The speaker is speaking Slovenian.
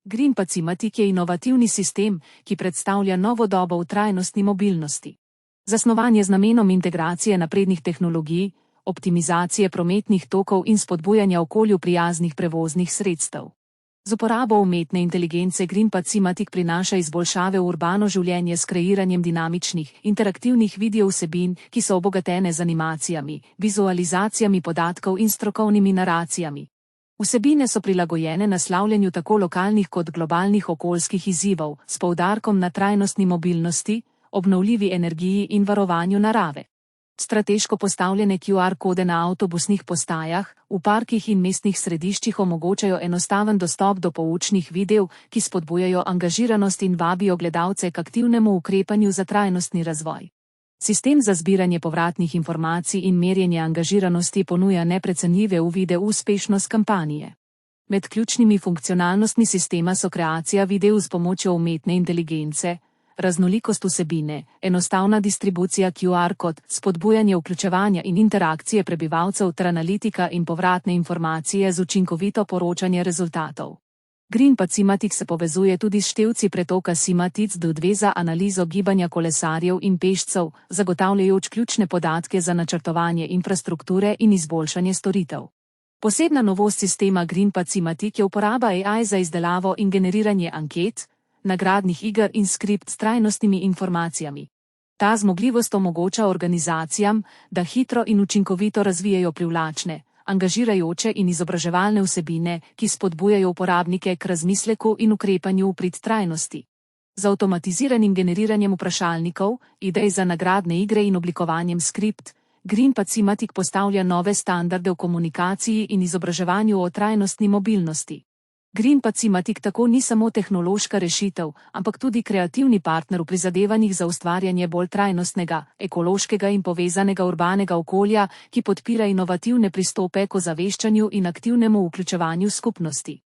Green Pacimatic je inovativni sistem, ki predstavlja novo dobo v trajnostni mobilnosti. Zasnovan je z namenom integracije naprednih tehnologij, optimizacije prometnih tokov in spodbujanja okolju prijaznih prevoznih sredstev. Z uporabo umetne inteligence Green Pacimatic prinaša izboljšave v urbano življenje s kreiranjem dinamičnih, interaktivnih video vsebin, ki so obogatene z animacijami, vizualizacijami podatkov in strokovnimi naracijami. Vsebine so prilagojene naslavljanju tako lokalnih kot globalnih okoljskih izzivov, s poudarkom na trajnostni mobilnosti, obnovljivi energiji in varovanju narave. Strateško postavljene QR kode na avtobusnih postajah, v parkih in mestnih središčih omogočajo enostaven dostop do poučnih videv, ki spodbujajo angažiranost in vabijo gledalce k aktivnemu ukrepanju za trajnostni razvoj. Sistem za zbiranje povratnih informacij in merjenje angažiranosti ponuja neprecenljive uvide v uspešnost kampanje. Med ključnimi funkcionalnostmi sistema so kreacija videv s pomočjo umetne inteligence, raznolikost vsebine, enostavna distribucija QR kod, spodbujanje vključevanja in interakcije prebivalcev ter analitika in povratne informacije z učinkovito poročanje rezultatov. Green Pacimatic se povezuje tudi s števci pretoka Simatic-D2 za analizo gibanja kolesarjev in pešcev, zagotavljajoč ključne podatke za načrtovanje infrastrukture in izboljšanje storitev. Posebna novost sistema Green Pacimatic je uporaba AI za izdelavo in generiranje anket, nagradnih iger in skript s trajnostnimi informacijami. Ta zmogljivost omogoča organizacijam, da hitro in učinkovito razvijajo privlačne, angažirajoče in izobraževalne vsebine, ki spodbujajo uporabnike k razmisleku in ukrepanju v prid trajnosti. Z avtomatiziranim generiranjem vprašalnikov, idej za nagradne igre in oblikovanjem skript, Green Pacimatic postavlja nove standarde v komunikaciji in izobraževanju o trajnostni mobilnosti. Green Pacimatic tako ni samo tehnološka rešitev, ampak tudi kreativni partner v prizadevanjih za ustvarjanje bolj trajnostnega, ekološkega in povezanega urbanega okolja, ki podpira inovativne pristope k ozaveščanju in aktivnemu vključevanju skupnosti.